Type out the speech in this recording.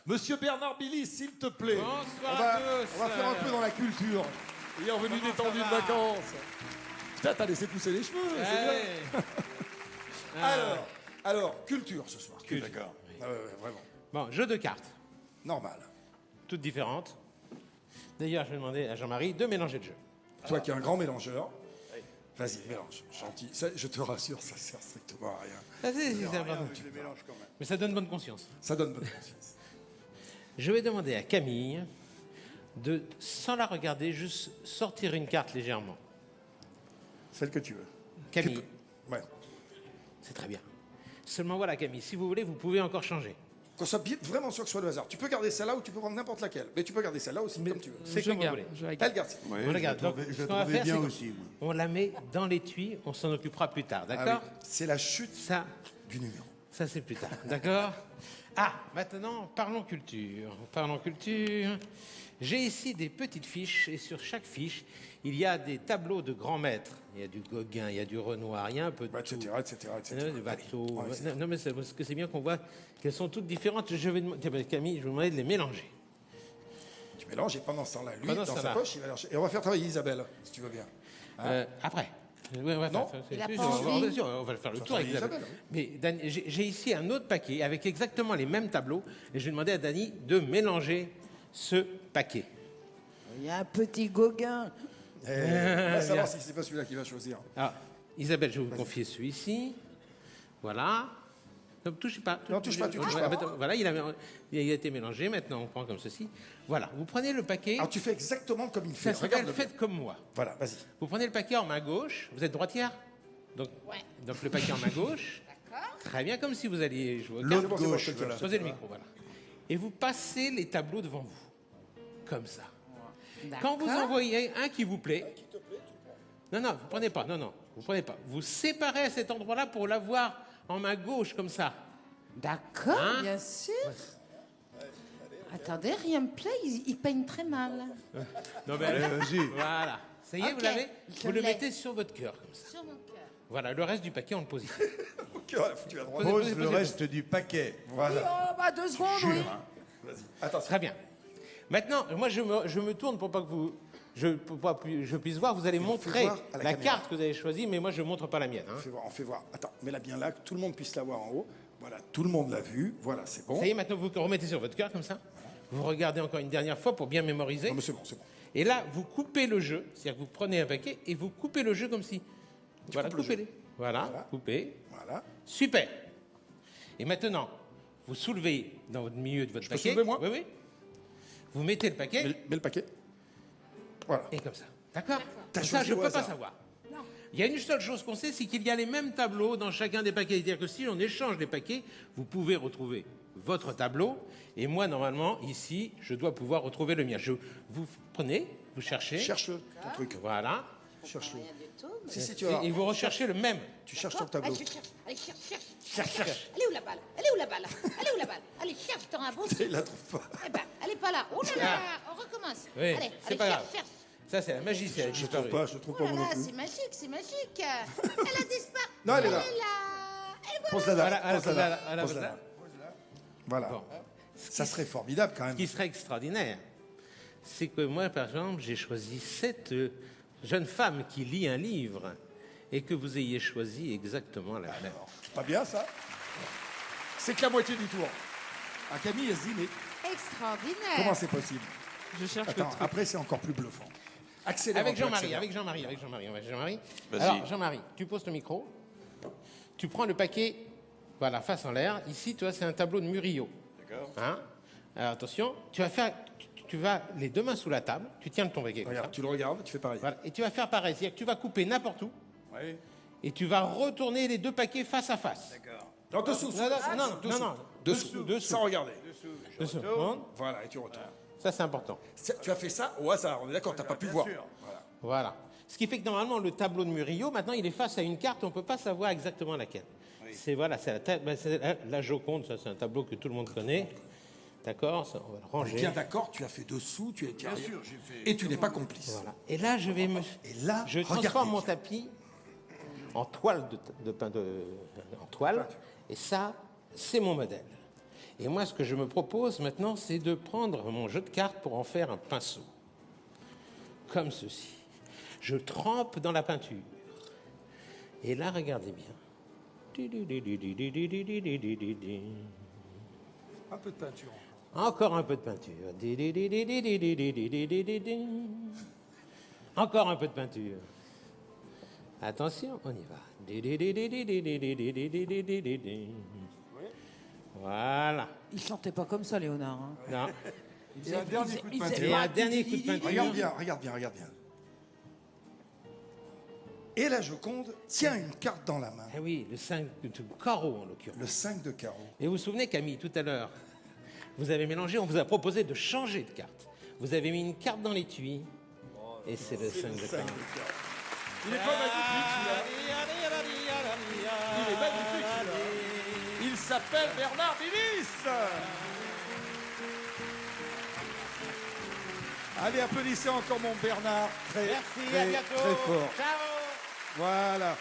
Monsieur Bernard Billy, s'il te plaît. Bonsoir à tous. On va faire un peu dans la culture. Il est revenu détendu de vacances. Putain, t'as laissé pousser les cheveux, c'est bien. Alors, culture ce soir. Culture. D'accord. Ouais, vraiment. Bon, jeu de cartes, Normal. toutes différentes. D'ailleurs, je vais demander à Jean-Marie de mélanger le jeu. Toi qui es un grand mélangeur, vas-y, mélange. Gentil. Ça, je te rassure, ça sert strictement à rien. C'est important. Je les mélange quand même. Mais ça donne bonne conscience. Ça donne bonne conscience. Je vais demander à Camille de, sans la regarder, juste sortir une carte légèrement. Celle que tu veux. Camille, Ouais. c'est très bien. Seulement voilà, Camille, si vous voulez, vous pouvez encore changer. Qu'on soit vraiment sûr que ce soit le hasard. Tu peux garder celle-là ou tu peux prendre n'importe laquelle. Mais tu peux garder celle-là aussi comme tu veux. C'est comme vous voulez. Elle garde. On la garde. Donc, ce qu'on va faire, c'est qu'on la met dans l'étui, on s'en occupera plus tard, Ah d'accord oui, c'est la chute Ça, du numéro. ça c'est plus tard, d'accord. Ah, maintenant, parlons culture. Parlons culture. J'ai ici des petites fiches, et sur chaque fiche, il y a des tableaux de grands maîtres. Il y a du Gauguin, il y a du Renoir, il y a un peu de tout. Etc. Du Watteau. Allez, ouais, Non, mais c'est parce que c'est bien qu'on voit qu'elles sont toutes différentes. Je vais demander, Camille, je vais vous demander de les mélanger. Tu mélanges et pendant ce temps-là, lui, Pendant dans ce sa temps-là. poche, il va chercher. Et on va faire travailler Isabelle, si tu veux bien. Après. Ouais, ouais, Non. c'est- Il a c'est- pas on envie. on va le faire le Faut tour avec travailler Isabelle. Isabelle, Mais j'ai ici un autre paquet avec exactement les mêmes tableaux et je vais demander à Dany de mélanger ce paquet. Il y a un petit Gauguin. On va savoir si c'est pas celui-là qui va choisir. Alors, Isabelle, je vais vous confier celui-ci. Voilà. Ne touchez pas. Non, touche pas, tu touches Voilà, pas. Voilà, il a été mélangé. Maintenant, on prend comme ceci. Voilà. Vous prenez le paquet. Alors tu fais exactement comme il fait. Ça s'appelle Regarde-le. Faites comme moi. Voilà, vas-y. Vous prenez le paquet en main gauche. Vous êtes droitière donc, Ouais. donc le paquet en main gauche. D'accord. Très bien, comme si vous alliez jouer au L'autre cartes. gauche, Voilà. Posez le micro, voilà. Et vous passez les tableaux devant vous. Comme ça. Quand vous en voyez un qui vous plaît. Non, non, vous prenez pas. Non, non, vous prenez pas. Vous séparez à cet endroit-là pour l'avoir en main gauche, comme ça. D'accord, Hein bien sûr. Attendez, rien me plaît, il peigne très mal. Non, mais voilà. Ça y est, vous Ok, l'avez. je Vous le l'ai. mettez sur votre cœur, comme ça. Sur mon cœur. Voilà, le reste du paquet, on le pose ici. Ok, voilà, tu as droit. Posez- Pose le posez- reste du paquet. Voilà. Oh, bah 2 secondes, oui. Vas-y. Attention. Très bien. Maintenant, moi, je me tourne pour pas que vous. Je puisse voir, vous allez montrer voir à la la caméra. carte que vous avez choisie, mais moi je ne montre pas la mienne. hein. On fait voir. Attends, mets-la bien là, que tout le monde puisse la voir en haut. Voilà, tout le monde l'a vu. Voilà, c'est bon. Ça y est, maintenant vous remettez sur votre cœur comme ça. Vous regardez encore une dernière fois pour bien mémoriser. Non, mais c'est bon, c'est bon. Et là, vous coupez le jeu. C'est-à-dire que vous prenez un paquet et vous coupez le jeu comme si. Voilà, coupes le coupez-les. jeu. Voilà, Voilà. coupez. Voilà. Super. Et maintenant, vous soulevez dans votre milieu de votre peux paquet. soulever, moi Oui, oui. Vous mettez le paquet Mets le paquet. Voilà. et comme ça. D'accord. T'as Comme ça, choisi je ne au peux pas hasard. savoir. Il y a une seule chose qu'on sait, c'est qu'il y a les mêmes tableaux dans chacun des paquets. C'est-à-dire que si on échange les paquets, vous pouvez retrouver votre tableau. Et moi, normalement, ici, je dois pouvoir retrouver le mien. Vous prenez, vous cherchez. Cherche-le, ton truc. Voilà. Cherche-le. Rien du tout. mais- Si, tu vas voir. Et vous recherchez le même. Tu cherches ton tableau. Allez, cherche. Allez, cherche. Elle est où la balle? Elle est où la balle? Elle est où la balle? Allez, cherche, t'auras un bon. Il la trouve pas. Eh ben, elle est pas là. Oh là là, on recommence. Oui, Allez, c'est allez, pas cherche, grave. cherche. Ça, c'est la magie. C'est la Je trouve pas, je trouve Oh pas là moi non là, plus. c'est magique, c'est magique. Elle a disparu. Non, elle est là. Elle est là. Et voilà. Pose-la là. Voilà, Pose-la là. voilà, Pose-la là. Voilà. Bon. Ça serait formidable quand Ce même. qui serait extraordinaire, c'est que moi, par exemple, j'ai choisi cette jeune femme qui lit un livre et que vous ayez choisi exactement la même. Pas bien ça? C'est que la moitié du tour. Ah, Camille, elle se dit, mais Extraordinaire. Comment c'est possible? je cherche Attends, après c'est encore plus bluffant. Accélère. Avec un peu, Jean-Marie, accélère. avec Jean-Marie. Alors, Jean-Marie, tu poses ton micro, tu prends le paquet, voilà, face en l'air. Ici, tu vois, c'est un tableau de Murillo. D'accord. Hein? Alors, attention, tu vas les deux mains sous la table, tu tiens ton paquet comme ça. Regarde, tu le regardes, tu fais pareil. Voilà, et tu vas faire pareil, c'est-à-dire que tu vas couper n'importe où Oui. et tu vas retourner les deux paquets face à face. Non, dessous. Non, non, Dessous. Sans regarder. dessous. Bon, Voilà, et tu retournes. ça, c'est important. Tu as fait ça au hasard, on est d'accord, t'as pas pu voir. Voilà. Voilà. Ce qui fait que normalement, le tableau de Murillo, maintenant, il est face à une carte, on ne peut pas savoir exactement laquelle. C'est voilà, c'est la Joconde, ça, c'est un tableau que tout le monde connaît. D'accord, ça, on va le ranger. Bien d'accord, tu as fait dessous, tu es Bien sûr, j'ai fait. et tu n'es pas complice. Voilà. Et là, je vais Et là, je regardez transforme mon bien. tapis en toile en toile. Et ça, c'est mon modèle. Et moi, ce que je me propose maintenant, c'est de prendre mon jeu de cartes pour en faire un pinceau. Comme ceci. Je trempe dans la peinture. Et là, regardez bien. Un peu de peinture. Encore un peu de peinture. Encore un peu de peinture. Attention, on y va. Voilà. Il chantait pas comme ça, Léonard. Hein. Non. Et un dernier coup de Et peinture. un dernier coup de peinture. Regarde bien. Et la Joconde tient une carte dans la main. Eh oui, le 5 de carreau en l'occurrence. Le 5 de carreau. Et vous vous souvenez, Camille, tout à l'heure, vous avez mélangé, on vous a proposé de changer de carte. Vous avez mis une carte dans l'étui, et c'est le 5 de carreau. Il est pas magnifique celui-là. Il est magnifique celui-là. Il s'appelle Bernard Milis. Allez, applaudissez encore mon Bernard. Très, Merci, très, à bientôt. très fort. Ciao. Voilà.